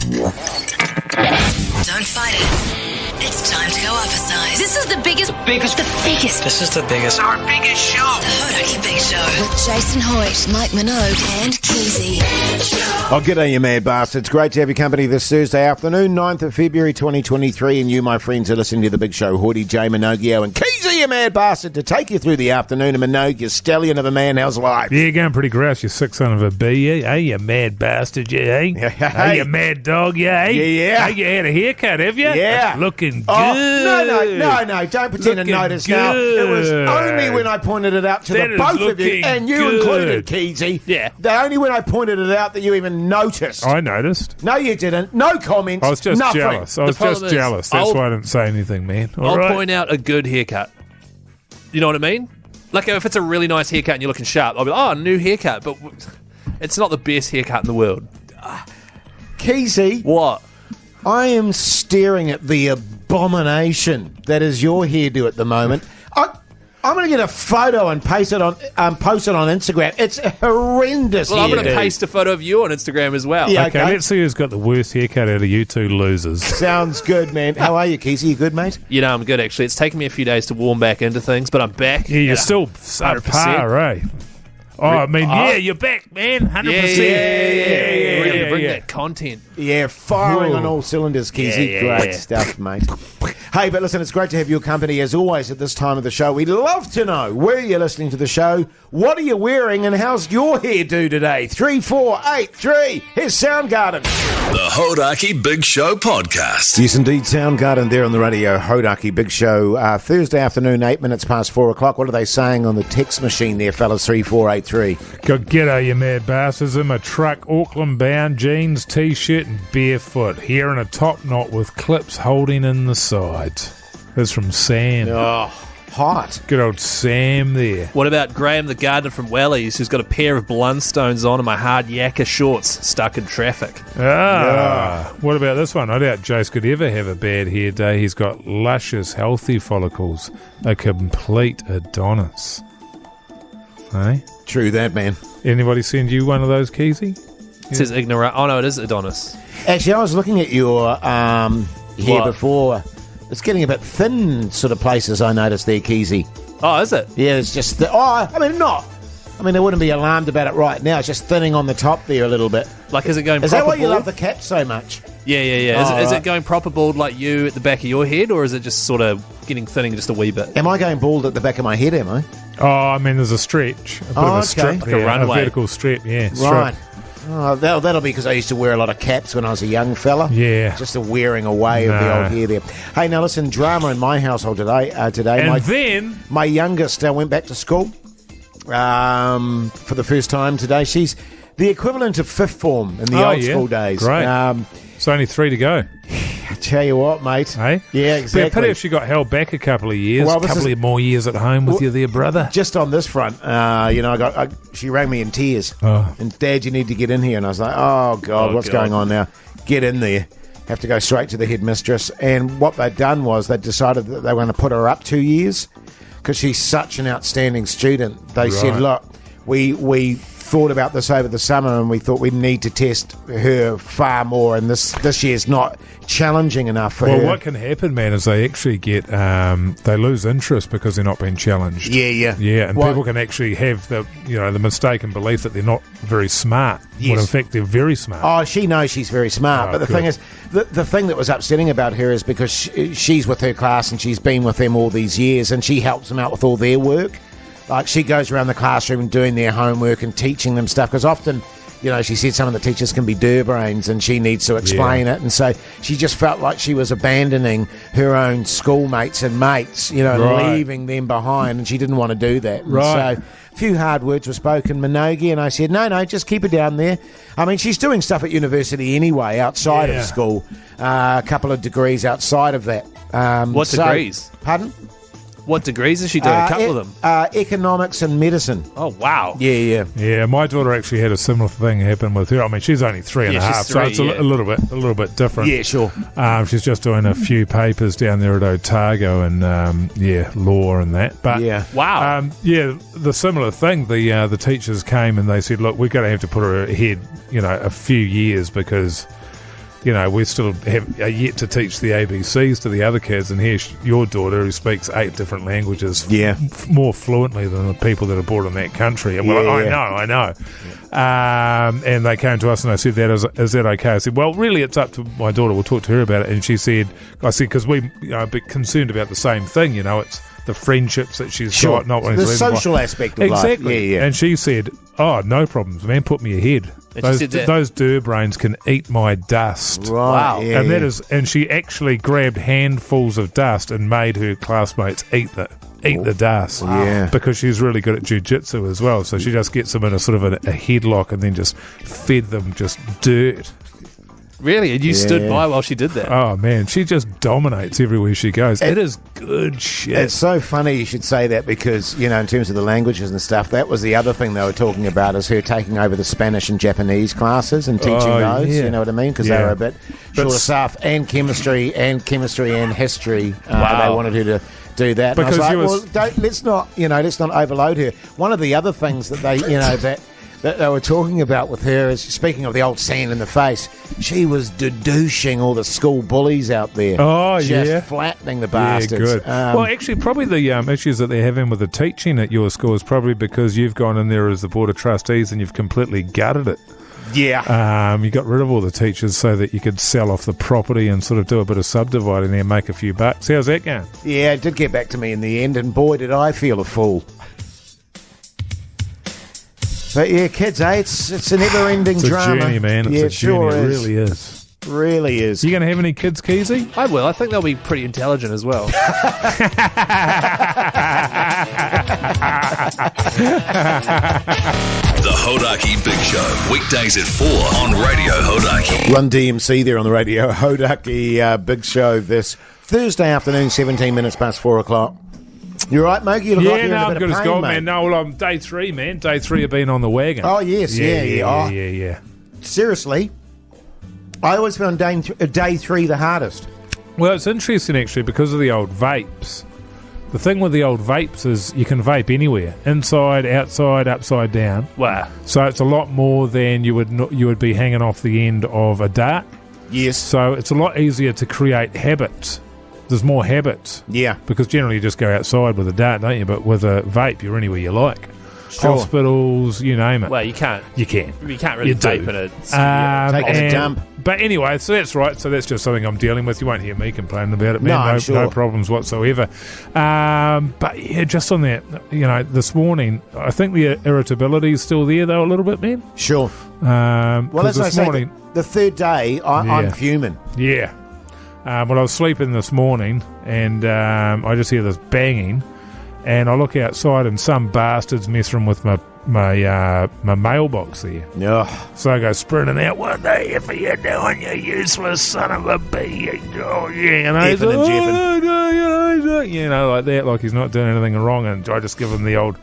Don't fight it. It's time to go up a size. This is the biggest. This is the biggest. Our biggest show. The Hodaki Big Show. With Jason Hoyt, Mike Minogue and Keyzie. Oh, g'day, you mad bastards. Great to have your company this Thursday afternoon, 9th of February 2023, and you, my friends, are listening to The Big Show. Hoyty, J, Minogue, and Keyzie, you mad bastard, to take you through the afternoon. And Minogue, you stallion of a man, how's life? Yeah, going pretty grouse, you sick son of a bee, eh? Hey, you mad bastard, you, eh? Hey, you mad dog, you, eh? Yeah. Hey, you had a haircut, have you? Yeah. That's looking good. No, don't pretend to notice now. It was only when I pointed it out to the both of you, and you included, Keyzie. Yeah. Only when I pointed it out that you even noticed. I noticed. No, you didn't. No comments. I was just nothing. jealous. That's why I didn't say anything, man. I'll point out a good haircut. You know what I mean? Like, if it's a really nice haircut and you're looking sharp, I'll be like, new haircut. But it's not the best haircut in the world. Keyzie. What? I am staring at the abomination that is your hairdo at the moment. I'm going to get a photo and post it on Instagram. It's a horrendous. Well, I'm going to paste a photo of you on Instagram as well. Yeah, Okay, let's see who's got the worst haircut out of you two losers. Sounds good, man. How are you, Keyzie? You good, mate? You know, I'm good, actually. It's taken me a few days to warm back into things, but I'm back. Yeah, you're still up par, eh? Oh, I mean, yeah, you're back, man. 100%. Yeah. Really bring that content. Yeah, firing Whoa. on all cylinders, Keyzie. Yeah. Great stuff, mate. Hey, but listen, it's great to have your company as always at this time of the show. We'd love to know where you're listening to the show, what are you wearing, and how's your hairdo today? 3483. Here's Soundgarden. The Hodaki Big Show Podcast. Yes, indeed, Soundgarden there on the radio. Hodaki Big Show. Thursday afternoon, 8 minutes past 4 o'clock. What are they saying on the text machine there, fellas? 3483. Go g'day, you mad bastards. In my truck, Auckland bound, jeans, t-shirt and barefoot. Hair in a top knot with clips holding in the sides. That's from Sam. Oh, hot. Good old Sam there. What about Graham the gardener from Wellies, who's got a pair of Blundstones on and my hard yakka shorts stuck in traffic? What about this one? I doubt Jase could ever have a bad hair day. He's got luscious, healthy follicles. A complete Adonis. Hey? True that, man. Anybody send you one of those, Keyzie? It says ignorant. Oh, no, it is Adonis. Actually, I was looking at your hair What? before. It's getting a bit thin, sort of places I noticed there, Keyzie. Oh, is it? Yeah, it's just... I wouldn't be alarmed about it right now. It's just thinning on the top there a little bit. Like, is it going Is proper that why you bald? love the cap so much? Yeah. Is it going proper bald like you at the back of your head, or is it just sort of getting thinning just a wee bit? Am I going bald at the back of my head, am I? Oh, I mean, there's a stretch. A bit of a okay. strip Like a there. runway. vertical strip, yeah. Strip. Right. Oh, that'll be because I used to wear a lot of caps when I was a young fella. Yeah. Just a wearing away of the old hair there. Hey, now listen, drama in my household today. And then... My youngest went back to school for the first time today. She's the equivalent of fifth form in the old school days. Great. It's only 3 to go. I tell you what, mate. Hey? Yeah, Be a exactly. pity if she got held back a couple of years. Well, A couple of more years at home with you there, brother. Just on this front, she rang me in tears. Oh. And, Dad, you need to get in here. And I was like, oh, God, what's going on now? Get in there. Have to go straight to the headmistress. And what they'd done was they decided that they were going to put her up 2 years because she's such an outstanding student. They said, look, we thought about this over the summer and we thought we'd need to test her far more, and this year's not challenging enough for her. Well, what can happen, man, is they actually get they lose interest because they're not being challenged. Yeah. And people can actually have the mistaken belief that they're not very smart. Yes. When in fact they're very smart. Oh, she knows she's very smart, Oh, but the good. thing is, the thing that was upsetting about her is because she's with her class and she's been with them all these years, and she helps them out with all their work. Like, she goes around the classroom doing their homework and teaching them stuff, because often, she said some of the teachers can be brains and she needs to explain it. And so she just felt like she was abandoning her own schoolmates and mates, leaving them behind, and she didn't want to do that. And Right. so a few hard words were spoken, Minogue, and I said, no, just keep her down there. I mean, she's doing stuff at university anyway, outside of school, a couple of degrees outside of that. What degrees? Pardon? What degrees is she doing? A couple of them. Economics and medicine. Oh, wow. Yeah. Yeah, my daughter actually had a similar thing happen with her. I mean, she's only 3 and a Yeah, she's half, so 3, it's a little bit different. Yeah, sure. She's just doing a few papers down there at Otago and law and that. But Wow. the similar thing. The teachers came and they said, look, we're going to have to put her ahead, a few years because we still are yet to teach the ABCs to the other kids, and here's your daughter who speaks 8 different languages more fluently than the people that are born in that country. And we're like, I know. And they came to us and they said, is that okay? I said, well, really, it's up to my daughter. We'll talk to her about it. And she said, because we are a bit concerned about the same thing, it's the friendships that she's got, not wanting the to live social aspect of life. Exactly. And she said, oh, no problems, man, put me ahead. Those Durbrains can eat my dust. Right. Wow. Yeah, and that is, and she actually grabbed handfuls of dust and made her classmates eat the dust. Wow. Because she's really good at jiu-jitsu as well. So she just gets them in a sort of a headlock and then just fed them just dirt. Really? And you stood by while she did that? Oh, man. She just dominates everywhere she goes. It is good shit. It's so funny you should say that because, in terms of the languages and stuff, that was the other thing they were talking about is her taking over the Spanish and Japanese classes and teaching those, you know what I mean? Because they were a bit short of staff, and chemistry and history. They wanted her to do that. Because and I was like, let's not overload her. One of the other things that they, that they were talking about with her is, speaking of the old sand in the face, she was douching all the school bullies out there. Oh, just flattening the bastards. Yeah, good. Well, actually, probably the issues that they're having with the teaching at your school is probably because you've gone in there as the Board of Trustees and you've completely gutted it. Yeah. You got rid of all the teachers so that you could sell off the property and sort of do a bit of subdividing there and make a few bucks. How's that going? Yeah, it did get back to me in the end, and boy, did I feel a fool. But yeah, kids, it's a never-ending drama. It's a journey, man. It's a journey. It really is. Really is. You going to have any kids, Keyzie? I will. I think they'll be pretty intelligent as well. The Hodaki Big Show, weekdays at 4 on Radio Hodaki. Run DMC there on the Radio Hodaki Big Show this Thursday afternoon, 17 minutes past 4 o'clock. You right, Mogi? You look like you're in a I'm bit good of as pain, gold, mate. man. No, well, I'm day 3, man. Day 3 of being on the wagon. Oh, yes, Yeah. Seriously, I always found day 3 the hardest. Well, it's interesting, actually, because of the old vapes. The thing with the old vapes is you can vape anywhere. Inside, outside, upside down. Wow. So it's a lot more than you would be hanging off the end of a dart. Yes. So it's a lot easier to create habits. There's more habits. Yeah. Because generally you just go outside with a dart, don't you? But with a vape, you're anywhere you like. Sure. Hospitals, you name it. Well, you can't. You can. You can't really vape in it. Taking a dump. But anyway, so that's right. So that's just something I'm dealing with. You won't hear me complaining about it, man. No problems whatsoever. But yeah, just on that, this morning, I think the irritability is still there, though, a little bit, man. Sure. Well, as I say, the third day, I'm fuming. Yeah. Well, I was sleeping this morning, and I just hear this banging, and I look outside, and some bastard's messing with my mailbox there. Ugh. So I go sprinting out. What the F are you doing, you useless son of a bee? Oh, yeah. And Effing and jeffing. Like that, like he's not doing anything wrong, and I just give him the old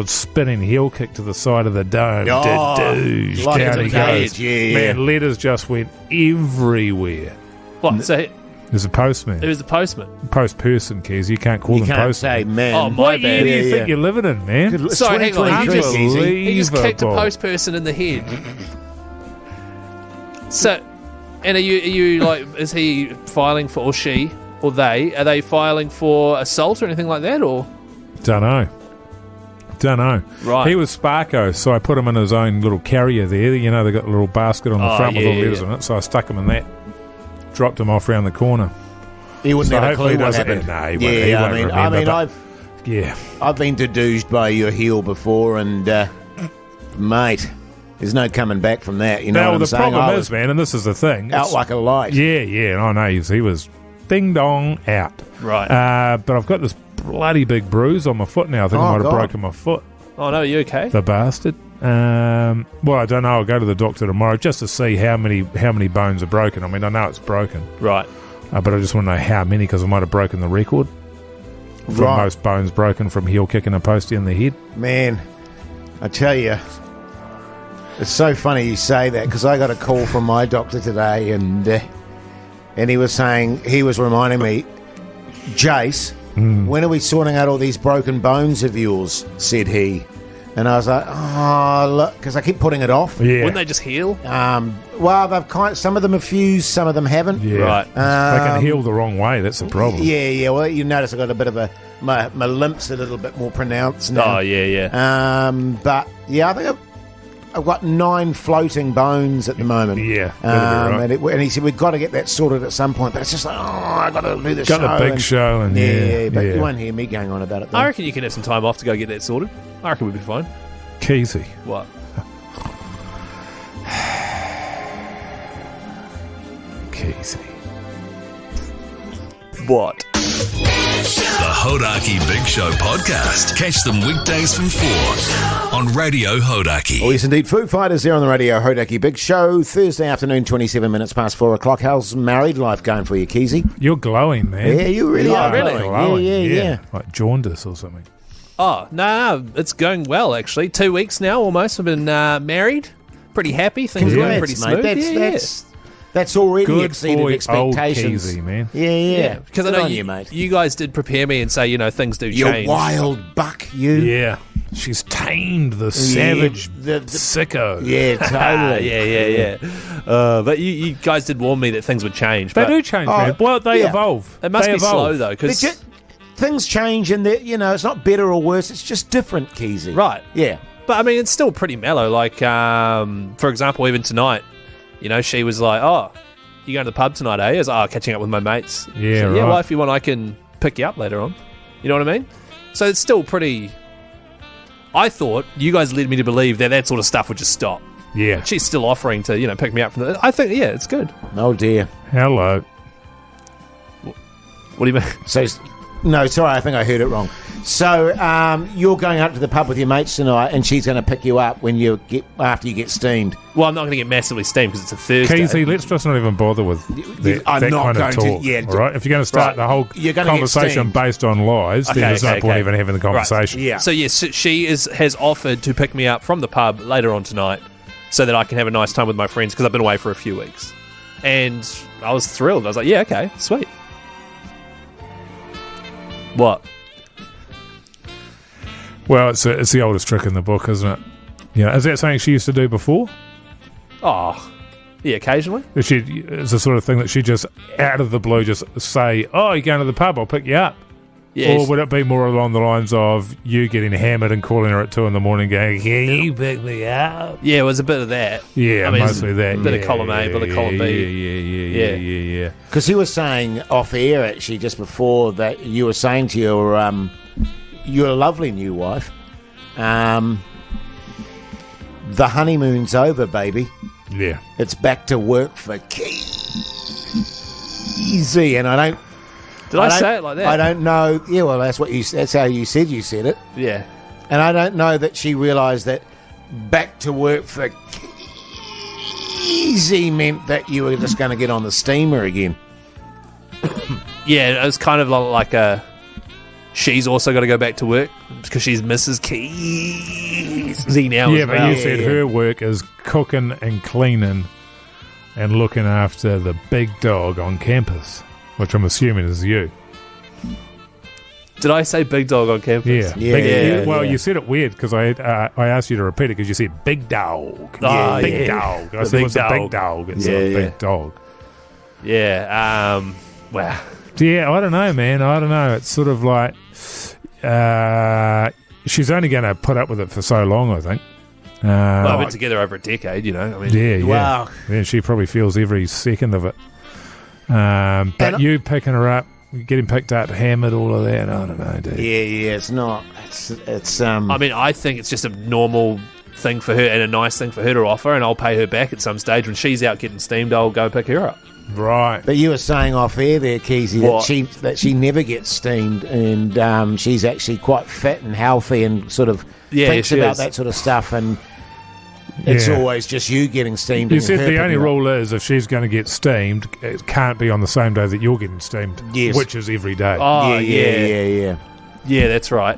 spinning heel kick to the side of the dome. Oh, Doosh, like down it's a he cage, goes. yeah. Man, letters just went everywhere. What? So There's a postman. it was the postman. Post person, Keys. You can't call You them can't postman. say, man. Oh, my What year bad. do you Yeah, think yeah. you're living in, man? Good- Sorry, hang on. He He just kicked a Unbelievable. post person in the head. So, and are you like, is he filing for, or she, or they, are they filing for assault or anything like that, or? Don't know. Right. He was Sparko, so I put him in his own little carrier there. They got a little basket on the front with all the letters in it, so I stuck him in that. Dropped him off round the corner. He wouldn't So have a hopefully clue he what doesn't- happened. No, he won't remember, but- I've been deduced by your heel before, and mate, there's no coming back from that. You know Now, what I'm the saying? problem I is, was man, and this is the thing. out like a light. Yeah, I know. He was ding dong out. Right. But I've got this bloody big bruise on my foot now. I think I Oh, might have God. broken my foot. Oh, no, are you okay? The bastard. Well, I don't know. I'll go to the doctor tomorrow just to see how many bones are broken. I mean, I know it's broken, Right. but I just want to know how many because I might have broken the record for Right. most bones broken from heel kicking a postie in the head. Man, I tell you, it's so funny you say that because I got a call from my doctor today, and he was reminding me, Jase, when are we sorting out all these broken bones of yours? Said he. And I was like, oh, look, because I keep putting it off. Yeah. Wouldn't they just heal? Well, some of them have fused, some of them haven't. Yeah. Right. They can heal the wrong way. That's the problem. Yeah. Well, you notice I got a bit of my limp's a little bit more pronounced now. Oh, yeah. But yeah, I think I've got 9 floating bones at the moment. Yeah, that'll be right. And he said we've got to get that sorted at some point. But it's just like, I got to do the show. Got the big show, and but you won't hear me going on about it. Though. I reckon you can have some time off to go get that sorted. I reckon we'll be fine. Keyzie. What? Keyzie. What? The Hodaki Big Show podcast. Catch them weekdays from 4 on Radio Hodaki. Oh, yes, indeed. Foo Fighters there on the Radio Hodaki Big Show. Thursday afternoon, 27 minutes past 4 o'clock. How's married life going for you, Keyzie? You're glowing, man. Yeah, you really are. really? Glowing. Yeah. Like jaundice or something. Oh, no, it's going well, actually. 2 weeks now, almost. I've been married. Pretty happy. Things are going pretty smooth. That's already Good exceeded boy, expectations. old Keyzie, man. Yeah. Because I Good know on you, mate. you guys did prepare me and say, things do You change. wild buck, you. Yeah. She's tamed the savage the sicko. Yeah, totally. yeah. But you guys did warn me that things would change. They but do change, man. Well, they evolve. It must They be evolve. slow, though. Because Things change and it's not better or worse. It's just different, Keyzie. Right. Yeah. But, I mean, it's still pretty mellow. Like, for example, even tonight, she was like, oh, you going to the pub tonight, eh? I was like, catching up with my mates. Yeah, So, right. yeah, well, if you want, I can pick you up later on. You know what I mean? So it's still pretty... I thought you guys led me to believe that sort of stuff would just stop. Yeah. She's still offering to, pick me up from the... I think, yeah, it's good. Oh, dear. Hello. What do you mean? So, no, sorry, I think I heard it wrong. So, you're going up to the pub with your mates tonight, and she's going to pick you up after you get steamed. Well, I'm not going to get massively steamed because it's a Thursday. Keyzie, let's just not even bother with that I'm not kind of going talk. to. Yeah, all right? If you're going to start the whole You're gonna get conversation steamed. based on lies, then there's no point even having the conversation. Yeah. So, yes, she has offered to pick me up from the pub later on tonight so that I can have a nice time with my friends because I've been away for a few weeks. And I was thrilled. I was like, yeah, okay, sweet. What? Well, it's the oldest trick in the book, isn't it? Is that something she used to do before? Oh, yeah, occasionally. It's the sort of thing that she just, out of the blue, just say, oh, you're going to the pub, I'll pick you up. Yeah, Or would it be more along the lines of you getting hammered and calling her at 2 a.m. going, can you pick me up? yeah, it was a bit of that. Yeah, I mean, mostly that. A bit of column A, bit of column B. Yeah. Because he was saying off air, actually, just before that, you were saying to your lovely new wife, the honeymoon's over, baby. Yeah. It's back to work for Keyzie, and I don't. Did I say it like that? I don't know. Yeah, well, that's how you said it. Yeah. And I don't know that she realised that back to work for Keyzie meant that you were just going to get on the steamer again. Yeah, it was kind of like she's also got to go back to work because she's Mrs. Keyzie now Yeah, as but well. you said her work is cooking and cleaning and looking after the big dog on campus, which I'm assuming is you. Did I say big dog on campus? Yeah. Yeah. You said it weird because I asked you to repeat it because you said big dog. Oh, big yeah. dog. I The said big it's a big dog. dog. It's Yeah, not a yeah. big dog. Yeah. Wow. Yeah, I don't know, man. I don't know. It's sort of like she's only going to put up with it for so long, I think. Well, I've been together over a decade, I mean, Yeah. Wow. Yeah, she probably feels every second of it. But you picking her up, getting picked up, hammered, all of that, I don't know, dude. Yeah, it's not. It's I mean, I think it's just a normal thing for her and a nice thing for her to offer, and I'll pay her back at some stage when she's out getting steamed. I'll go pick her up. Right. But you were saying off air there, Keyzie, What? that she never gets steamed, and she's actually quite fit and healthy, and sort of thinks she about is. that sort of stuff, and it's Yeah. always just you getting steamed. You and said her the only picking up. rule is if she's going to get steamed, it can't be on the same day that you're getting steamed, Yes. which is every day. Oh, Yeah. Yeah, that's right.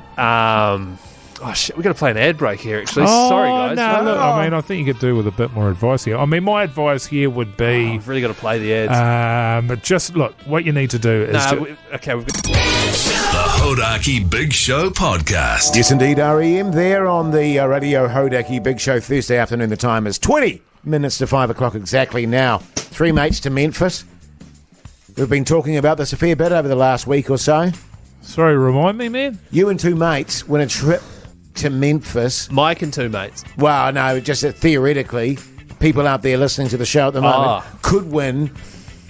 Oh, shit, we've got to play an ad break here, actually. Oh, Sorry, guys. No, look, I mean, I think you could do with a bit more advice here. I mean, my advice here would be... We've really got to play the ads. but just, look, what you need to do is... we've got... The Hodaki Big Show podcast. Yes, indeed, REM there on the Radio Hodaki Big Show Thursday afternoon. The time is 20 minutes to 5 o'clock exactly now. 3 mates to Memphis. We've been talking about this a fair bit over the last week or so. Sorry, remind me, man? You and 2 mates went a trip to Memphis. Mike and 2 mates. Well, no, just that theoretically, people out there listening to the show at the moment could win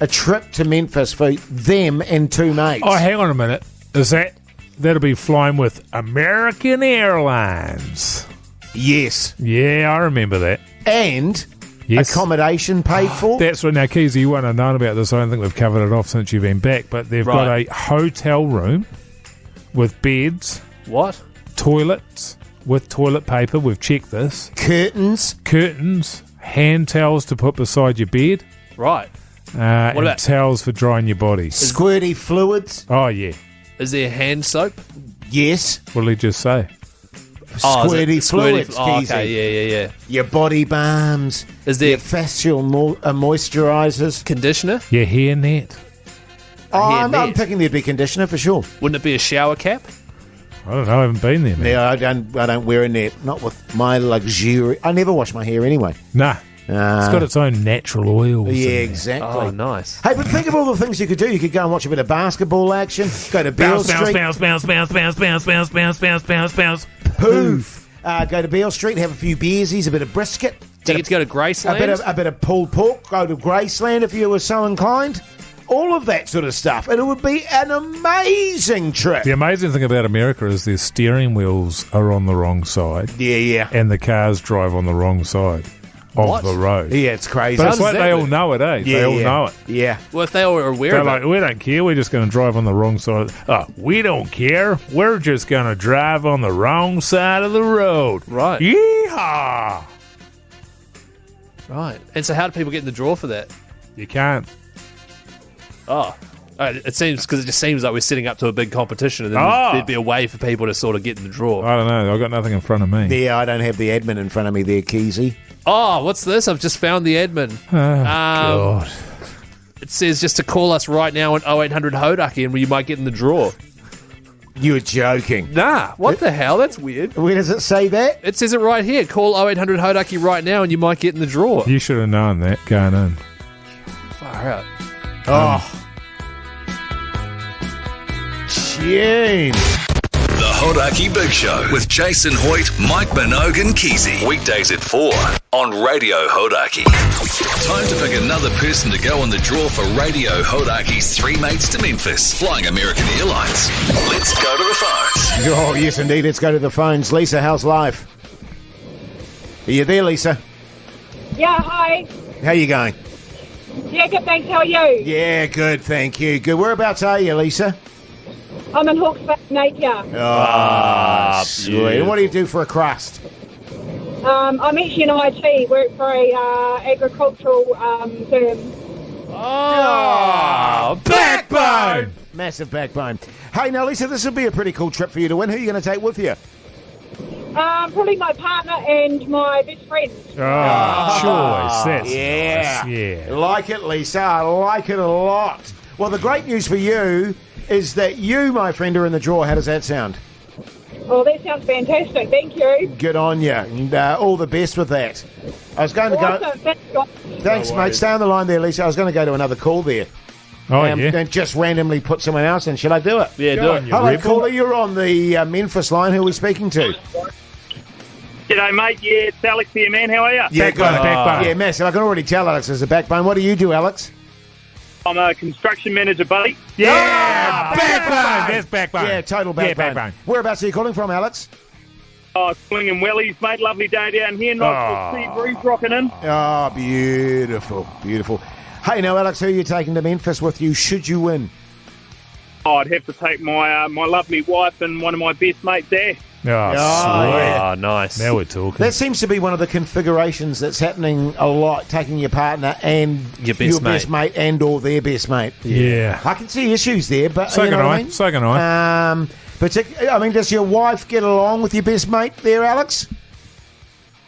a trip to Memphis for them and 2 mates. Oh, hang on a minute. That'll be flying with American Airlines. Yes. Yeah, I remember that. And Yes. accommodation paid for. That's right. Now, Keyzie, you won't have known about this. I don't think we've covered it off since you've been back, but they've got a hotel room with beds. What? Toilets with toilet paper. We've checked this. Curtains. Hand towels to put beside your bed. Right. And about- towels for drying your body. Squirty fluids. Oh, yeah. Is there hand soap? Yes. What did he just say? Squirty fluids, Oh, Keyzie. okay, yeah. Your body balms. Is there your facial moisturisers. conditioner? Your hair net. Oh, I'm net. thinking there'd be conditioner for sure. Wouldn't it be a shower cap? I don't know. I haven't been there, man. Yeah, I don't wear a net. Not with my luxury. I never wash my hair anyway. Nah. It's got its own natural oils. Yeah, in there. exactly. Oh, nice. Hey, but think of all the things you could do. You could go and watch a bit of basketball action. Go to Beale Street. Bounce. Poof. Go to Beale Street. Have a few beersies. A bit of brisket. Do you get to go to Graceland? A bit of pulled pork. Go to Graceland if you were so inclined. All of that sort of stuff. And it would be an amazing trip. The amazing thing about America is their steering wheels are on the wrong side. Yeah. And the cars drive on the wrong side of the road. Yeah, it's crazy. But it's does like that they all work? know it, eh? Yeah, They all know it. Yeah. Well, if they all are aware They're of like, it. we don't care. We're just going to drive on the wrong side. We don't care. We're just going to drive on the wrong side of the road. Right. Yeehaw! Right. And so how do people get in the draw for that? You can't. Oh. It seems, because it just seems like we're setting up to a big competition and then there'd be a way for people to sort of get in the draw. I don't know. I've got nothing in front of me. Yeah, I don't have the admin in front of me there, Keyzie. Oh, what's this? I've just found the admin. Oh, God. It says just to call us right now on 0800 Hodaki and you might get in the draw. You're joking. Nah, what the hell? That's weird. Where does it say that? It says it right here. Call 0800 Hodaki right now and you might get in the draw. You should have known that going in. Far out. Oh. Tune. The Hodaki Big Show with Jason Hoyt, Mike Minogue and Keyzie. Weekdays at 4 on Radio Hodaki. Time to pick another person to go on the draw for Radio Hodaki's 3 mates to Memphis, flying American Airlines. Let's go to the phones. Oh, yes, indeed. Let's go to the phones. Lisa, how's life? Are you there, Lisa? Yeah, hi. How you going? Yeah, good, thanks. How are you? Yeah, good, thank you. Good. Whereabouts are you, Lisa? I'm in Hawke's Bay, Napier. Sweet. And what do you do for a crust? I'm actually an IT, work for a agricultural firm. Oh, backbone! Massive backbone. Hey, now, Lisa, this will be a pretty cool trip for you to win. Who are you going to take with you? Probably my partner and my best friend. Oh, choice. That's Yeah. nice. Yeah. Like it, Lisa. I like it a lot. Well, the great news for you is that you, my friend, are in the draw. How does that sound? Oh, that sounds fantastic. Thank you. Good on you. And all the best with that. I was going to go... Awesome. Thanks, guys. Thanks, mate. Stay on the line there, Lisa. I was going to go to another call there. Oh, yeah. yeah. And just randomly put someone else in. Shall I do it? Yeah, do it. Hello, caller. You're on the Memphis line. Who are we speaking to? G'day, mate. Yeah, it's Alex here, man. How are you? Yeah, Backbone. Yeah, massive. I can already tell Alex is a backbone. What do you do, Alex? I'm a construction manager, buddy. Yeah, backbone. That's backbone. Yeah, total backbone. Yeah, backbone. Whereabouts are you calling from, Alex? Oh, swinging wellies, mate. Lovely day down here. Nice little sea breeze rocking in. Oh, beautiful, beautiful. Hey, now, Alex, who are you taking to Memphis with you should you win? Oh, I'd have to take my my lovely wife and one of my best mates there. Oh, Oh, sweet. Oh, nice. Now we're talking. That seems to be one of the configurations that's happening a lot, taking your partner and Your best mate and or their best mate. Yeah. I can see issues there, but So you know can what I. I mean? So can I. Does your wife get along with your best mate there, Alex?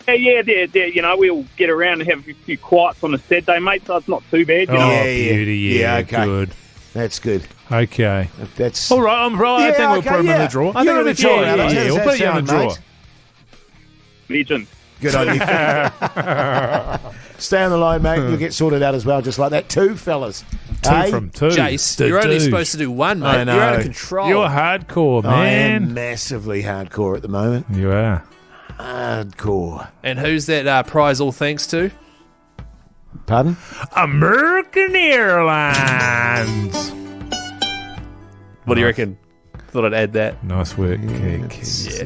Yeah, they're, you know, we'll get around and have a few quiets on a Saturday, mate, so it's not too bad, you know. Oh, beauty. Yeah, okay. good. That's good. Okay. That's all right. I think we'll put him in the draw. I think You're in the draw. Alex. How does we'll that put you in sound, the draw. mate? Legend. Good on you. Stay on the line, mate. You'll get sorted out as well, just like that. 2 fellas. Two from 2. Jase, you're only supposed to do 1, mate. I know. You're out of control. You're hardcore, man. I am massively hardcore at the moment. You are. Hardcore. And who's that prize all thanks to? Pardon? American Airlines. What do you reckon? Thought I'd add that. Nice work, Yeah,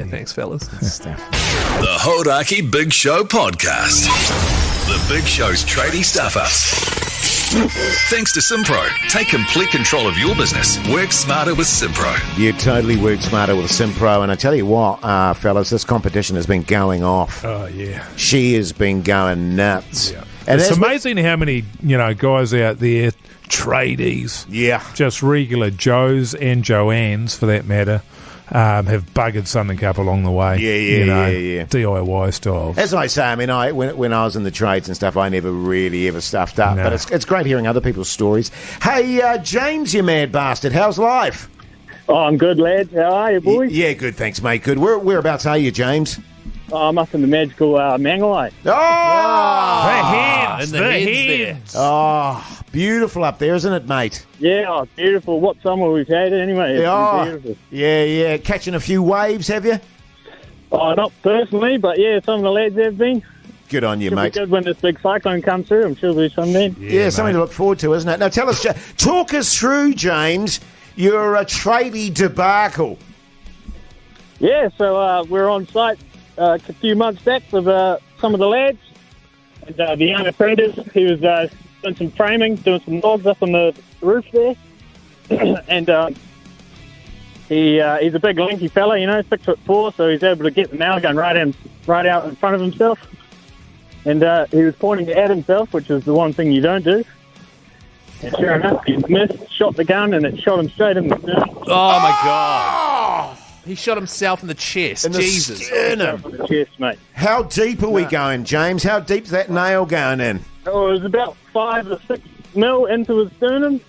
thanks, fellas. The Hodaki Big Show Podcast. The Big Show's tradie stuffer. Thanks to Simpro. Take complete control of your business. Work smarter with Simpro. You totally work smarter with Simpro. And I tell you what, fellas, this competition has been going off. Oh, yeah. She has been going nuts. Yeah. And it's amazing how many, guys out there, tradies, just regular Joes and Joannes, for that matter, have buggered something up along the way. Yeah. DIY style. As I say, I mean, when I was in the trades and stuff, I never really ever stuffed up. No. But it's great hearing other people's stories. Hey, James, you mad bastard, how's life? Oh, I'm good, lads. How are you, boys? Yeah, good, thanks, mate. Good. Whereabouts are you, James? Oh, I'm up in the magical Mangalai. The heads. Oh, beautiful up there, isn't it, mate? Yeah, beautiful. What summer we've had anyway. It's been beautiful. Yeah. Catching a few waves, have you? Oh, not personally, but yeah, some of the lads have been. Good on you, mate. Be good when this big cyclone comes through. I'm sure there'll be some then. Yeah, something to look forward to, isn't it? Now, tell us, talk us through, James, your tradie debacle. Yeah, so we're on site a few months back with some of the lads. And the young apprentice, he was doing some framing, doing some logs up on the roof there. And he's a big lanky fella, 6'4", so he's able to get the nail gun right out in front of himself. And he was pointing at himself, which is the one thing you don't do. And sure enough, he missed, shot the gun, and it shot him straight in the sternum. Oh, my God. He shot himself in the chest. In the Jesus. sternum. In the chest, mate. How deep are we going, James? How deep's that nail going in? Oh, it was about 5 or 6 mil into his sternum,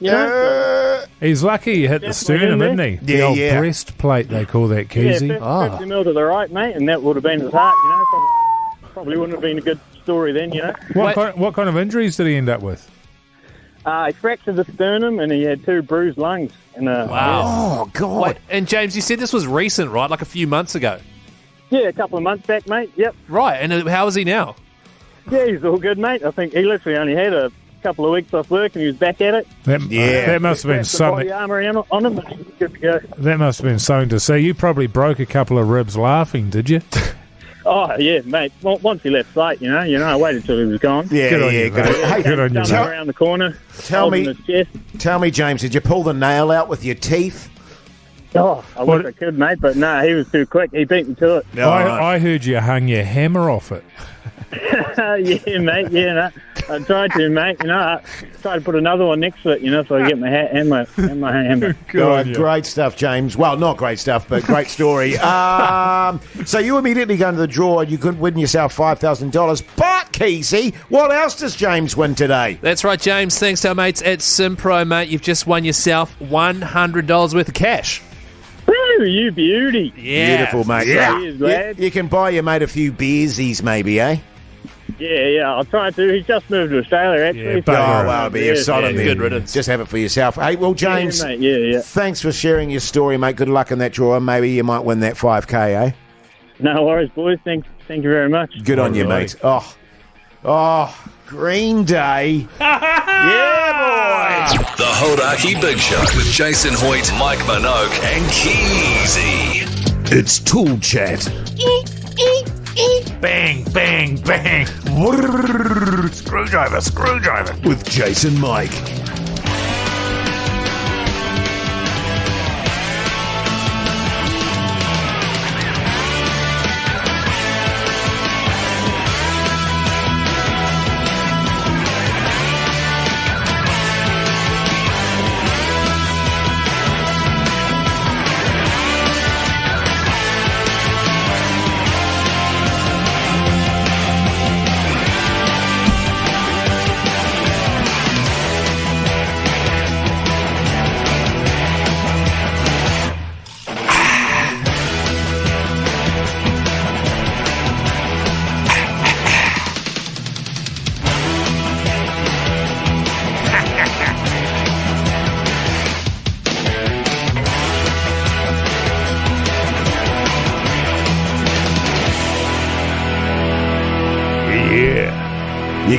He's lucky he hit the sternum, isn't he? The old breastplate, they call that, Keyzie. Yeah, 50 mil to the right, mate, and that would have been his heart, Probably wouldn't have been a good story then, What kind of injuries did he end up with? He fractured the sternum and he had 2 bruised lungs. And, Oh, God. Wait, and James, you said this was recent, right? Like a few months ago? Yeah, a couple of months back, mate. Yep. Right, and how is he now? Yeah, he's all good, mate. I think he literally only had a couple of weeks off work and he was back at it. That must have been something. Body armour on him, good to go. That must have been something to see. You probably broke a couple of ribs laughing, did you? Oh, yeah, mate. Once he left site, I waited till he was gone. Yeah, good on you, good. Hey, good on you, mate. Around the corner. Tell me, James, did you pull the nail out with your teeth? Oh, I wish I could, mate, but no, he was too quick. He beat me to it. No, I heard you hung your hammer off it. Yeah, mate. Yeah, no. I tried to, mate. I tried to put another one next to it, so I get my hat and my hammer. Great stuff, James. Well, not great stuff, but great story. So you immediately go into the draw and you could win yourself $5,000. But, Keyzie, what else does James win today? That's right, James. Thanks to our mates at Simpro, mate. You've just won yourself $100 worth of cash. Woo, you beauty. Yeah. Beautiful, mate. Yeah. Cheers, lad. You can buy your mate a few beersies, maybe, eh? Yeah, I'll try to. He's just moved to Australia, actually. It'll be a solid good riddance. Just have it for yourself. Hey, well, James, yeah, mate. Yeah. Thanks for sharing your story, mate. Good luck in that draw. Maybe you might win that 5K, eh? No worries, boys. Thank you very much. Good on you, mate. Oh, Green Day. Yeah, boy. The Hodaki Big Show with Jason Hoyt, Mike Minogue, and Keyzie. It's Tool Chat. Bang, bang, bang. Screwdriver. With Jason Mike.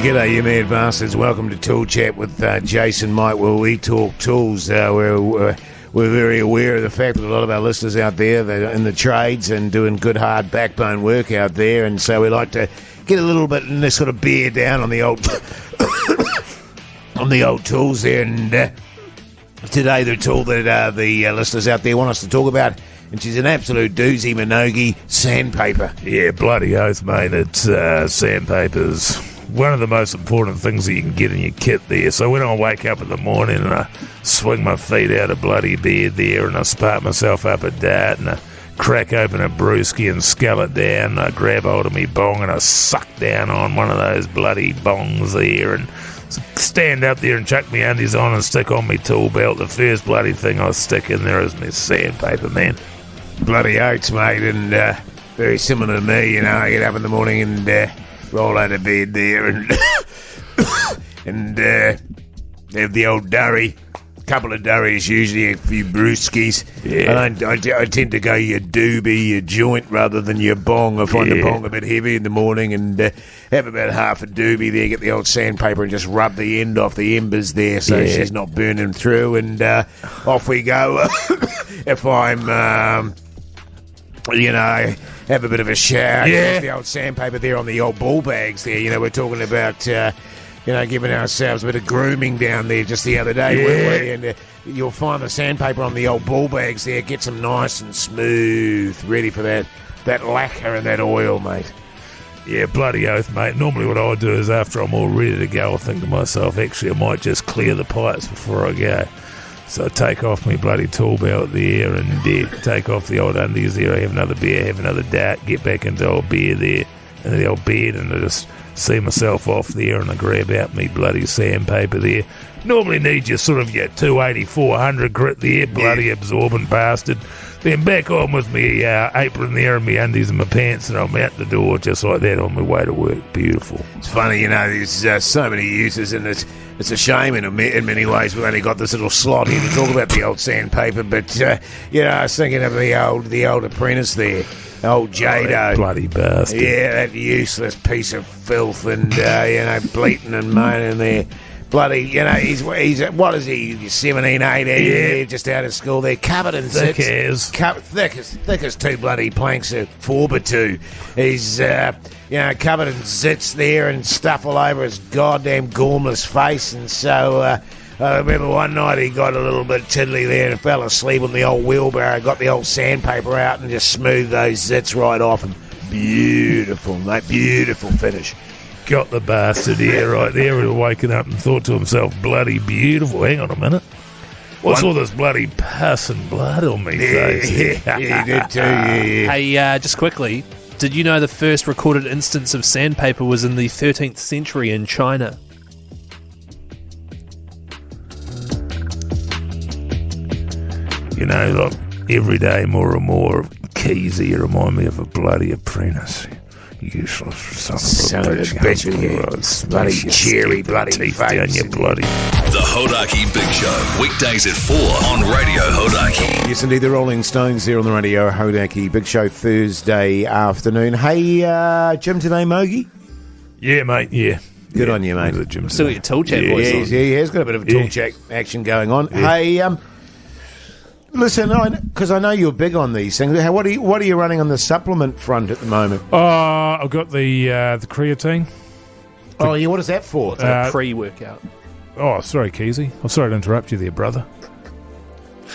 G'day, you mad bastards. Welcome to Tool Chat with Jase and Mike, where we talk tools. We're very aware of the fact that a lot of our listeners out there, they're in the trades and doing good, hard backbone work out there, and so we like to get a little bit and sort of bear down on the old on the old tools there. And today, the tool that the listeners out there want us to talk about, and she's an absolute doozy, Minogue, sandpaper. Yeah, bloody oath, mate. It's sandpaper's one of the most important things that you can get in your kit there. So when I wake up in the morning and I swing my feet out of bloody bed there and I spark myself up a dart and I crack open a brewski and scale it down and I grab hold of me bong and I suck down on one of those bloody bongs there and stand up there and chuck me undies on and stick on me tool belt, the first bloody thing I stick in there is my sandpaper, man. Bloody oats, mate, and very similar to me, you know. I get up in the morning and roll out of bed there and and have the old durry, a couple of durries, usually a few brewskis. Yeah. I tend to go your doobie, your joint, rather than your bong. I find the bong a bit heavy in the morning and have about half a doobie there, get the old sandpaper and just rub the end off the embers there so she's not burning through, and off we go. If I'm... have a bit of a shower. Yeah. The old sandpaper there on the old ball bags there. You know, we're talking about, giving ourselves a bit of grooming down there just the other day, weren't we? And you'll find the sandpaper on the old ball bags there, gets them nice and smooth, ready for that lacquer and that oil, mate. Yeah, bloody oath, mate. Normally what I do is after I'm all ready to go, I think to myself, actually, I might just clear the pipes before I go. So I take off my bloody tool belt there and take off the old undies there. I have another beer, have another dart, get back into the old beer there and the old bed, and I just see myself off there and I grab out me bloody sandpaper there. Normally need your sort of your 280, 400 grit there, bloody absorbent bastard. Then back on with me apron there and me undies and my pants, and I'm out the door just like that on my way to work. Beautiful. It's funny, you know, there's so many uses, and it's a shame in many ways we've only got this little slot here to talk about the old sandpaper, but, I was thinking of the old apprentice there, old Jado. Bloody bastard. Yeah, that useless piece of filth and, bleating and moaning there. Bloody, he's what is he, 17, 18, just out of school there, covered in thick zits. Thick as two bloody planks of 4x2. He's, covered in zits there and stuff all over his goddamn gormless face, and so, I remember one night he got a little bit tiddly there and fell asleep on the old wheelbarrow, got the old sandpaper out and just smoothed those zits right off, and beautiful, mate, beautiful finish. Got the bastard here right there. He was waking up and thought to himself, bloody beautiful. Hang on a minute. What's all this bloody pus and blood on me face? Yeah, he did too, yeah. Hey, just quickly, did you know the first recorded instance of sandpaper was in the 13th century in China? You know, like, every day more and more of Keyzie, you remind me of a bloody apprentice. Useless son of a bitch. Bloody cherry, bloody face. Down your bloody. The Hodaki Big Show, weekdays at 4 on Radio Hodaki. Yes, indeed, the Rolling Stones there on the Radio Hodaki Big Show Thursday afternoon. Hey, gym today, Mogi? Yeah, mate, yeah. Good on you, mate. Still got your tool chat voice on. Yeah, he has got a bit of a tool chat action going on. Yeah. Hey, listen, because I know you're big on these things. What are you running on the supplement front at the moment? I've got the creatine. Oh, yeah, what is that for? It's like a pre-workout. Oh, sorry, Keyzie. I'm sorry to interrupt you there, brother.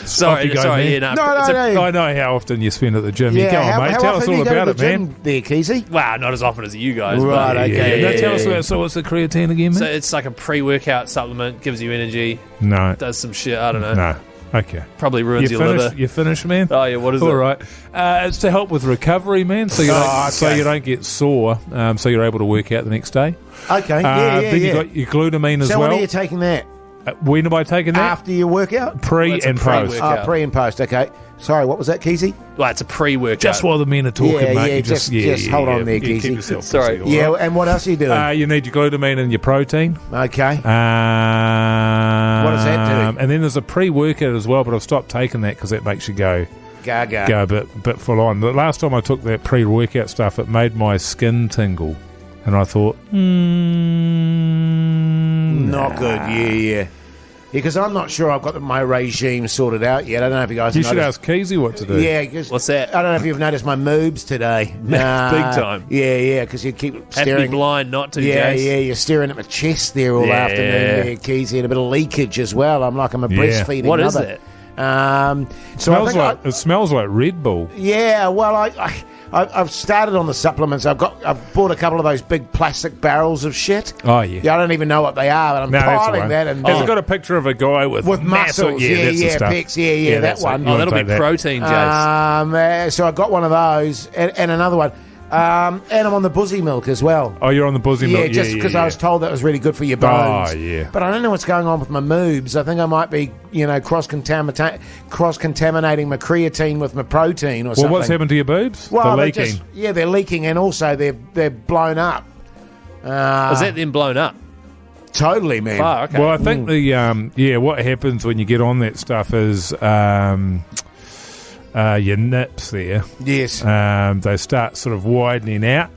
Sorry. No. I know how often you spend at the gym. Yeah, Come on, mate. Tell us all about it, man. There, Keyzie. Wow, not as often as you guys. Right, but okay. Yeah. Tell us about, so what's the creatine again, man? So it's like a pre-workout supplement, gives you energy. No. Does some shit, I don't know. No. Okay. Probably ruins your liver. You finished, man? Oh, yeah, what is it? All right. It's to help with recovery, man, so you don't get sore, so you're able to work out the next day. Okay, Then you got your glutamine as well. So when are you taking that? When am I taking that? After your workout? Pre and post. Pre and post, okay. Sorry, what was that, Keyzie? Well, it's a pre-workout. Just while the men are talking, mate. Just hold on there, Keyzie. Keep yourself Sorry. busy, Yeah, right? and what else are you doing? You need your glutamine and your protein. Okay. What does that do? And then there's a pre-workout as well, but I've stopped taking that because that makes you go Gaga. a bit full on. The last time I took that pre-workout stuff, it made my skin tingle. And I thought, not good. Yeah. Because I'm not sure I've got my regime sorted out yet. I don't know if you guys you have should noticed. ask Keyzie what to do. Yeah, What's that? I don't know if you've noticed my moobs today. Big time. Yeah, because you keep Have to be staring. blind not to, Yeah, Jase. you're staring at my chest there all Yeah. afternoon there, Keyzie, and a bit of leakage as well. I'm like I'm a breastfeeding What is mother. that? So It smells like Red Bull. yeah, well, I've started on the supplements. I've bought a couple of those big plastic barrels of shit. Oh, yeah. Yeah, I don't even know what they are, but I'm No, that's the piling one. that. And Has it got a picture of a guy with massive, muscles? that's the stuff. pecs, that that's one. it. Oh, You that'll be won't take that. protein, Jase. So I got one of those and another one. And I'm on the Buzzy milk as well. Oh, you're on the Buzzy milk. Just because I was told that was really good for your bones. Oh, yeah. But I don't know what's going on with my moobs. I think I might be, cross-contaminating my creatine with my protein or something. Well, what's happened to your boobs? Well, They're they're leaking. they're leaking, and also they're blown up. Is that then blown up? Totally, man. Oh, okay. Well, I think what happens when you get on that stuff is your nips there. Yes. They start sort of widening out,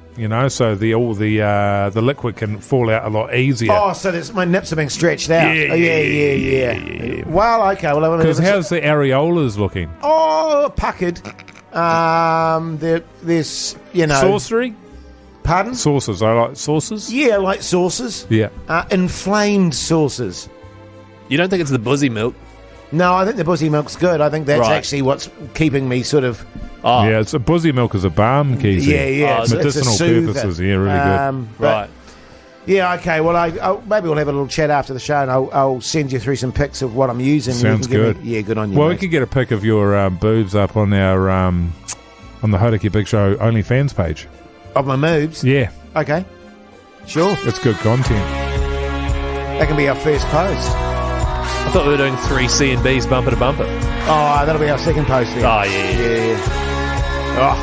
so the liquid can fall out a lot easier. Oh, so my nips are being stretched out. Yeah. Well, okay. Well, Because how's the areolas looking? Oh, puckered. There's Sorcery? Pardon? Sauces. I like sauces. Yeah, like sauces. Yeah. Inflamed sauces. You don't think it's the Buzzy milk? No, I think the Buzzy milk's good. I think that's Right. actually what's keeping me sort of. Oh, Yeah, it's a Buzzy milk is a balm, Keyzie. Yeah. Oh, it's a medicinal soother. purposes. Yeah, really good. right. Yeah, okay. Well, maybe we'll have a little chat after the show, and I'll send you through some pics of what I'm using. Sounds You can give good. me- good on you. Well, we mate. could get a pic of your boobs up on our on the Hodaki Big Show OnlyFans page. Of my moves. Yeah, Okay. Sure. it's good content. That can be our first post. I thought we were doing 3 C and B's bumper to bumper. Oh, that'll be our second post then. Oh, yeah. Yeah. Oh.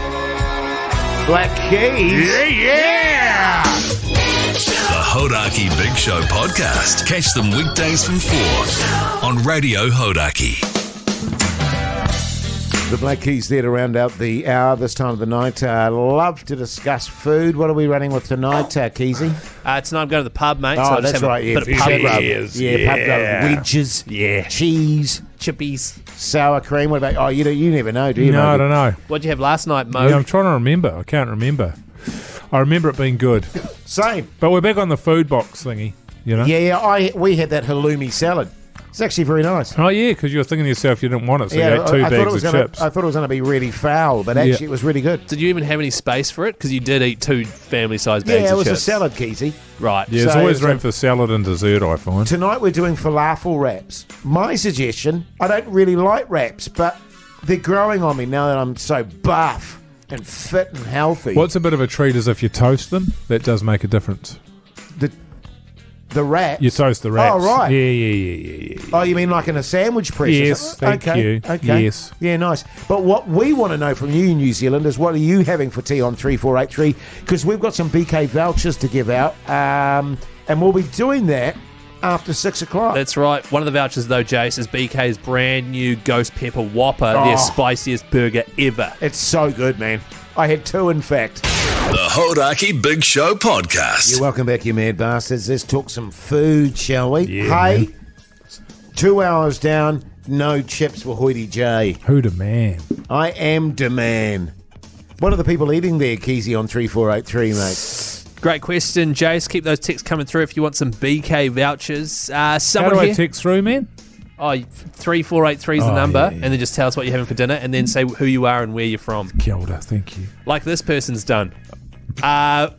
Black Keys. Yeah. The Hodaki Big Show podcast. Catch them weekdays from 4 on Radio Hodaki. The Black Keys there to round out the hour this time of the night. Love to discuss food. What are we running with tonight, Keyzie? Tonight I'm going to the pub, mate. so Oh, I'll just that's have a right. Yeah, bit of pub pub grub. rub. Yeah, pub grub. Wedges. Yeah. Cheese. Chippies. Sour cream. What about? Oh, you never know, do you? No, mate? I don't know. What'd you have last night, Mo? Yeah, I'm trying to remember. I can't remember. I remember it being good. Same. But we're back on the food box thingy, Yeah. We had that halloumi salad. It's actually very nice. Oh, yeah, because you were thinking to yourself you didn't want it, so you ate two bags of chips. I thought it was going to be really foul, but actually it was really good. Did you even have any space for it? Because you did eat 2 family-sized bags Yeah, it of was chips. a salad, Keyzie. Right. Yeah, there's So- always room for salad and dessert, I find. Tonight we're doing falafel wraps. My suggestion, I don't really like wraps, but they're growing on me now that I'm so buff and fit and healthy. What's a bit of a treat is if you toast them. That does make a difference. The wraps? You toast the wraps. Oh, right. Yeah. Oh, you mean like in a sandwich press? Yes, thank you. Okay. Yes. Yeah, nice. But what we want to know from you, New Zealand, is what are you having for tea on 3483? Because we've got some BK vouchers to give out, and we'll be doing that after 6 o'clock. That's right. One of the vouchers, though, Jase, is BK's brand new Ghost Pepper Whopper, Oh. their spiciest burger ever. It's so good, man. I had 2, in fact. The Hodaki Big Show podcast. You're welcome back, you mad bastards. Let's talk some food, shall we? Yeah, Hey, man. 2 hours down, no chips for Hoity J. Who the man? I am the man. What are the people eating there, Keyzie, on 3483, mate? Great question, Jase. Keep those texts coming through if you want some BK vouchers. How Someone do I here. text through, man? 3483 is the Oh, number, yeah. and then just tell us what you're having for dinner, and then say who you are and where you're from. Kia ora, thank you. Like this person's done.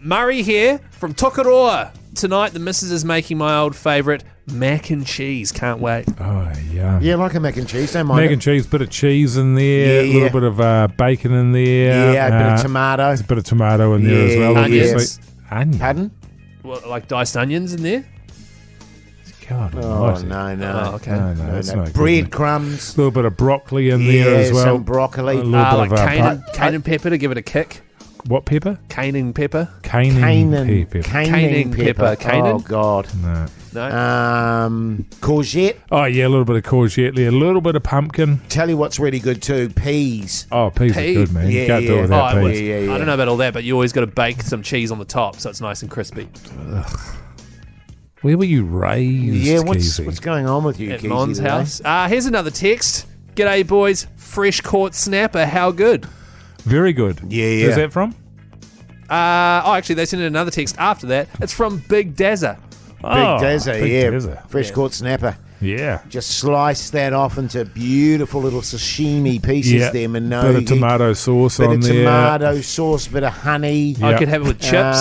Murray here from Tokoroa. Tonight, the missus is making my old favourite mac and cheese. Can't wait. Oh, yeah. Yeah, like a mac and cheese, don't mind Mac it. and cheese, bit of cheese in there, Yeah, a little bit of bacon in there. Yeah, a bit of tomato. A bit of tomato in there as well, Yeah, Onions. obviously. Onion. Pardon? What, like diced onions in there? God Oh, almighty. no. Oh, okay. No, that's not good. Breadcrumbs. A little bit of broccoli in there as well. some broccoli. A little bit Like of cayenne pepper to give it a kick. what pepper? Caning pepper. Caning pepper. Caning pepper. Caning? Oh, God. No. Courgette. Oh, yeah, a little bit of courgette there. A little bit of pumpkin. Tell you what's really good too, peas. Oh, peas are good, man. Yeah, You can't do it yeah. without Oh, peas. Yeah. I don't know about all that, but you always got to bake some cheese on the top so it's nice and crispy. Where were you raised, Yeah, Keyzie? what's going on with you, At Keyzie, Mon's today? house. Here's another text. G'day, boys. Fresh caught snapper. How good? Very good. Yeah. Who's that from? Actually, they sent in another text after that. It's from Big Dazza. Big Dazza, Big yeah. Dazza. Fresh caught snapper. Yeah. Just slice that off into beautiful little sashimi pieces there, Minogue. Bit of tomato sauce bit on of there. tomato sauce, bit of honey. I could have it with chips.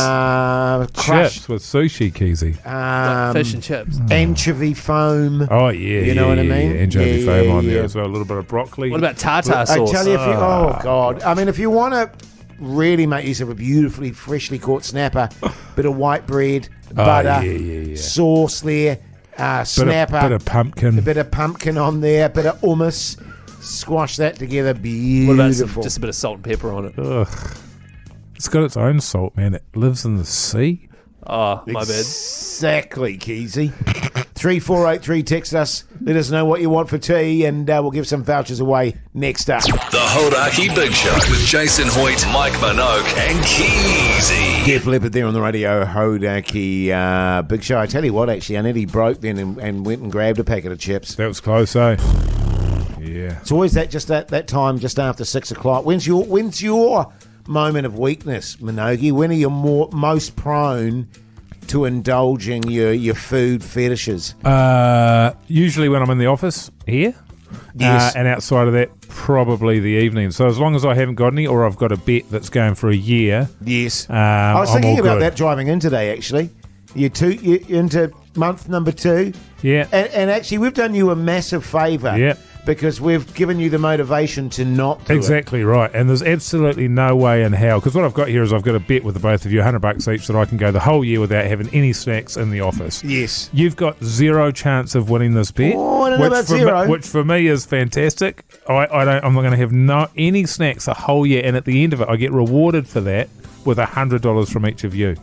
Crushed Chips with sushi, Keyzie. Like fish and chips. anchovy foam. Oh, yeah. You know what I mean? Yeah. Anchovy Yeah, foam on yeah. there as well. A little bit of broccoli. What about tartar I sauce? tell you, if you, oh God! I mean, if you want to really make use of a beautifully freshly caught snapper, bit of white bread, butter, yeah. sauce there, snapper, Bit of pumpkin. a bit of pumpkin on there, a bit of hummus. Squash that together, What beautiful. about just a bit of salt and pepper on it? Ugh. It's got its own salt, man. It lives in the sea. Oh, my bad. Exactly, Keyzie. 3483, text us. Let us know what you want for tea, and we'll give some vouchers away next up. The Hodaki Big Show with Jason Hoyt, Mike Minogue, and Keyzie. Jeff Leopard there on the radio, Hodaki Big Show. I tell you what, actually, I nearly broke then and went and grabbed a packet of chips. That was close, eh? Yeah. It's always that time just after 6 o'clock. When's your moment of weakness, Minogue? When are you most prone to indulging your food fetishes? Usually when I'm in the office here. Yes. And outside of that, probably the evening. So as long as I haven't got any, or I've got a bet that's going for a year. Yes. I was I'm thinking all about good. that driving in today, actually. You're into month number 2. Yeah. And actually, we've done you a massive favour. Yeah. Because we've given you the motivation to not do Exactly right. And there's absolutely no way in hell. Because what I've got here is I've got a bet with the both of you, $100 each, that I can go the whole year without having any snacks in the office. it. Yes. You've got zero chance of winning this bet. Oh, I don't know about for zero. which for me is fantastic. I'm not going to have any snacks a whole year, and at the end of it, I get rewarded for that with $100 from each of you.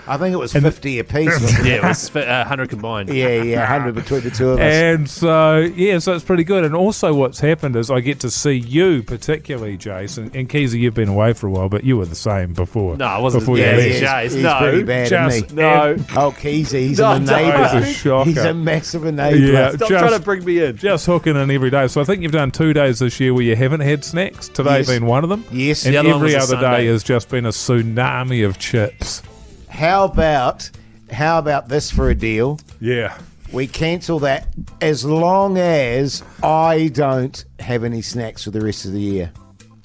I think it was 50 apiece. wasn't it? Yeah, it was 100 combined. Yeah, 100 between the two of us. And so it's pretty good. And also what's happened is I get to see you, particularly, Jase, and Keyzie, you've been away for a while, but you were the same before. No, I wasn't. Before you Yeah, left. Jase. He's No, pretty bad, just- isn't he? No. Oh, Keyzie, he's No, an don't. enabler. He's a shocker. He's a massive enabler. Yeah. Stop Just- trying to bring me in. Just hooking in every day. So I think you've done 2 days this year where you haven't had snacks. Today's Yes. been one of them. Yes. And The other one every was a other day Sunday. has just been a tsunami of chips. How about this for a deal? Yeah. We cancel that as long as I don't have any snacks for the rest of the year.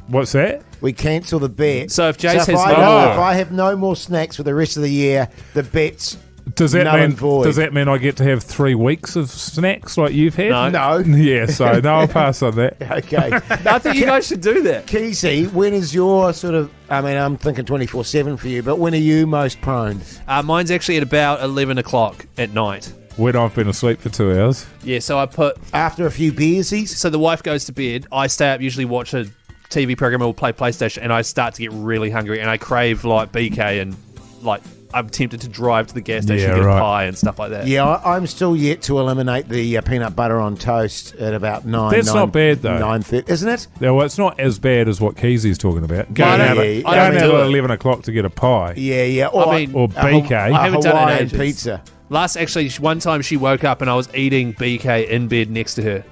What's that? We cancel the bet. So if Jase if has I no don't- more- if I have no more snacks for the rest of the year, the bet's Does that null and void. Does that mean I get to have 3 weeks of snacks like you've had? No. No. Yeah, so no, I'll pass on that. Okay. I think you guys should do that. Keyzie, when is your sort of, I mean, I'm thinking 24/7 for you, but when are you most prone? Mine's actually at about 11 o'clock at night. When I've been asleep for 2 hours. Yeah, so I put... After a few beersies? So the wife goes to bed. I stay up, usually watch a TV program or play PlayStation, and I start to get really hungry, and I crave, like, BK, and, like, I'm tempted to drive to the gas station Yeah, and get right. a pie and stuff like that. Yeah, I'm still yet to eliminate the peanut butter on toast at about 9. That's not bad, though. 9:30, isn't it? Yeah, well, it's not as bad as what Keizie's talking about. Go I and don't- have I it. don't Go and have do it it. at 11 o'clock to get a pie. Yeah. I mean- Or BK. A I haven't done it in Hawaiian ages. pizza. Actually, one time she woke up and I was eating BK in bed next to her.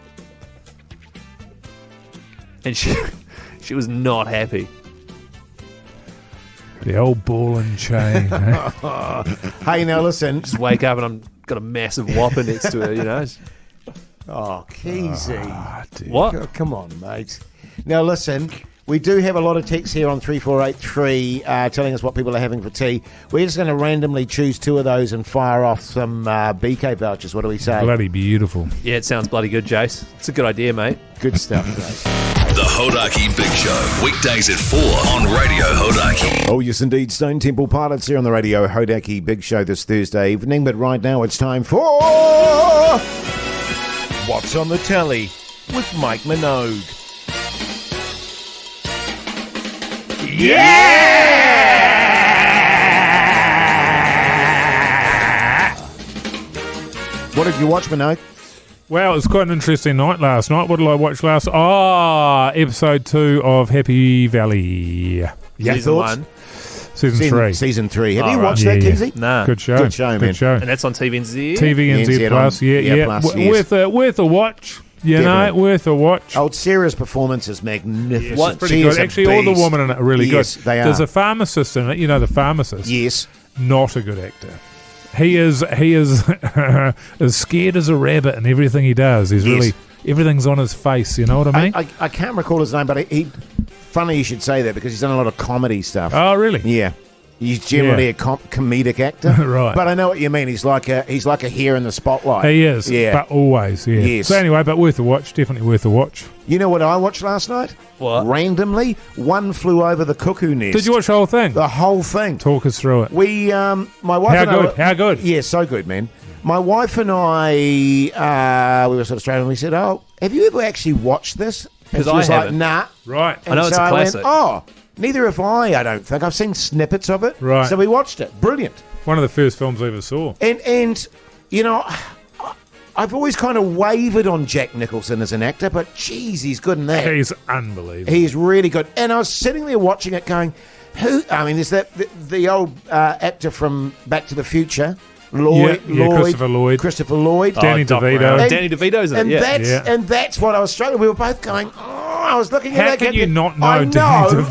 And she was not happy. The old ball and chain. eh? Hey, now listen. Just wake up and I'm got a massive whopper next to her, you know? Oh, Keyzie. Ah, dear. What? Oh, come on, mate. Now, listen, we do have a lot of texts here on 3483 telling us what people are having for tea. We're just going to randomly choose 2 of those and fire off some BK vouchers. What do we say? Bloody beautiful. Yeah, it sounds bloody good, Jase. It's a good idea, mate. Good stuff, mate. The Hodaki Big Show, weekdays at 4 on Radio Hodaki. Oh, yes, indeed. Stone Temple Pilots here on the radio Hodaki Big Show this Thursday evening. But right now it's time for What's on the Telly with Mike Minogue. What did you watch, Minogue? Well, it was quite an interesting night last night. What did I watch last? Episode 2 of Happy Valley. Yeah, Season 1. Season 3. Season 3. Have you right. watched that, Keyzie? Nah. Good show. Good show, man. Good show. And that's on TVNZ? TVNZ Plus. Plus, yes. Worth a watch. You know, Definitely. worth a watch. Old Sarah's performance is magnificent. It's pretty She good. is a Actually, all the beast. women in it are really Yes, good. they are. There's a pharmacist in it. You know the pharmacist? Yes. Not a good actor. He is as scared as a rabbit in everything he does. He's really, everything's on his face, you know what I mean? I can't recall his name, but he funny you should say that because he's done a lot of comedy stuff. Oh, really? Yeah. He's generally a comedic actor. Right. But I know what you mean. He's like a hair in the spotlight. He is. Yeah. But always, yeah. Yes. So anyway, but worth a watch. Definitely worth a watch. You know what I watched last night? What? Randomly, One Flew Over the Cuckoo Nest. Did you watch the whole thing? The whole thing. Talk us through it. We, my wife and I... How good? Yeah, so good, man. My wife and I, we were sort of straight and we said, oh, have you ever actually watched this? And 'Cause she was I like, haven't. nah. Right. And I know it's so a I went, classic. oh, neither have I don't think. I've seen snippets of it. Right. So we watched it. Brilliant. One of the first films I ever saw. And you know, I've always kind of wavered on Jack Nicholson as an actor, but geez, he's good in that. He's unbelievable. He's really good. And I was sitting there watching it going, who? I mean, is that the old actor from Back to the Future? Lloyd, Christopher Lloyd. Danny Doc DeVito. Brown. And- Danny DeVito's in it, And yeah. that's what I was struggling. We were both going, I was looking at How that. can you not know I Danny know,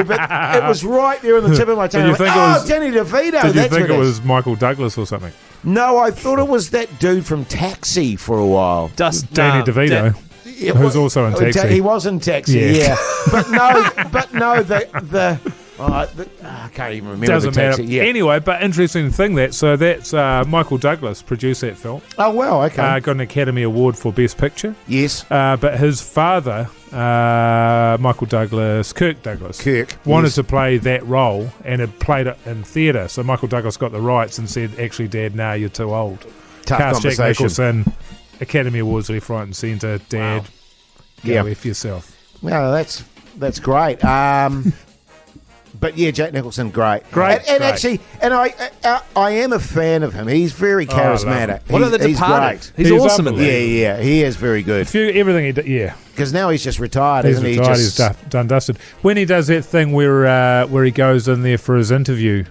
DeVito? but it was right there on the tip of my tongue. Did you I went, think it was- Danny DeVito. Did you that's think what it is. was Michael Douglas or something? No, I thought it was that dude from Taxi for a while. Danny DeVito. Yeah, Who's also in Taxi. He was in Taxi, Yeah. yeah. but no, I can't even remember Doesn't the matter. Taxi. Yeah. Anyway, but interesting thing that's Michael Douglas produced that film. Oh, well, okay. Got an Academy Award for Best Picture. Yes. But his father, Michael Douglas, Kirk Douglas, wanted yes. to play that role and had played it in theatre. So Michael Douglas got the rights and said, actually, Dad, no, you're too old. Tough Cast Jack conversation. Nicholson, Academy Awards left, right and centre. Dad, go Yeah. F yourself. Well, that's great. But yeah, Jack Nicholson, great. And Great. actually, and I am a fan of him. He's very I love charismatic. What are the He's Departed? great. He's awesome in that. Yeah, he is very good. Everything he did, yeah. Because now he's just retired, He's isn't he? retired, Just, he's done dusted. When he does that thing where he goes in there for his interview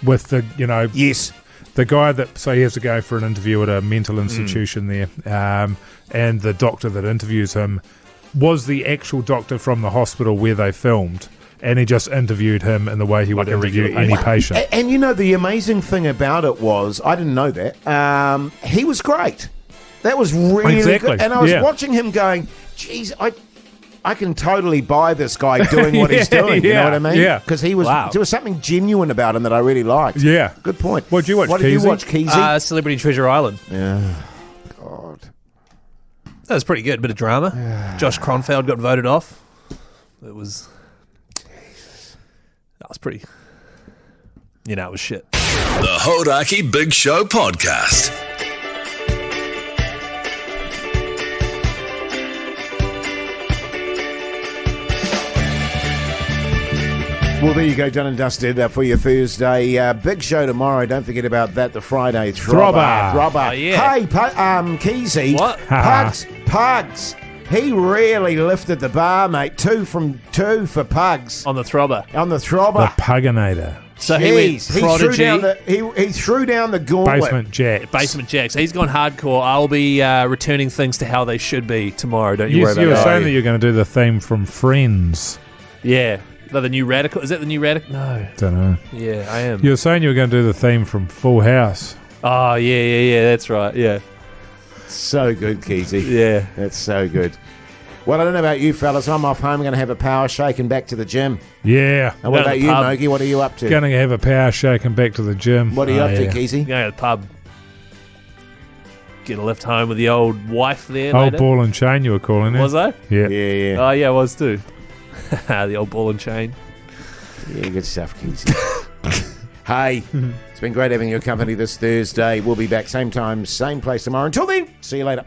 with the, yes. the guy that, so he has to go for an interview at a mental institution there, and the doctor that interviews him was the actual doctor from the hospital where they filmed, and he just interviewed him in the way he would interview any patient. And the amazing thing about it was, I didn't know that, he was great. That was really Exactly, good. And I was yeah. watching him going, geez, I can totally buy this guy doing what he's doing. You know what I mean? Yeah. Because there was something genuine about him that I really liked. Yeah. Good point. What'd you watch, What did you Keyzie? watch, Keyzie? Celebrity Treasure Island. Yeah. God. That was pretty good. Bit of drama. Josh Kronfeld got voted off. It was... That was pretty... it was shit. The Hodaki Big Show Podcast. Well, there you go, done and dusted for your Thursday. Big show tomorrow. Don't forget about that. The Friday Throbber. Oh, yeah. Hey, Keyzie. What? Pugs. He really lifted the bar, mate. 2 for Pugs On the Throbber. on the The Throbber. Puginator. So he went Prodigy. He threw down the gauntlet. Basement Jack. Basement Jacks. He's gone hardcore. I'll be returning things to how they should be tomorrow. Don't you worry Yes, you about were that. saying that you're going to do the theme from Friends. Yeah. The new Radical. Is that the new Radical? No. Don't know. Yeah, I am. You were saying you were going to do the theme from Full House. Oh, yeah. That's right. Yeah. So good, Keyzie. Yeah. That's so good. Well, I don't know about you fellas. I'm off home. I'm going to have a power shake and back to the gym. Yeah. And what Go to about the you, pub. Mogi? What are you up to? Going to have a power shake and back to the gym. What are you up to, yeah. Keyzie? Going to the pub. Get a lift home with the old wife there Old later. ball and chain you were calling it. Was I? Yeah. Yeah. Oh, yeah, I was too. The old ball and chain. Yeah, good stuff, Keyzie. Hey, it's been great having your company this Thursday. We'll be back same time, same place tomorrow. Until then, see you later.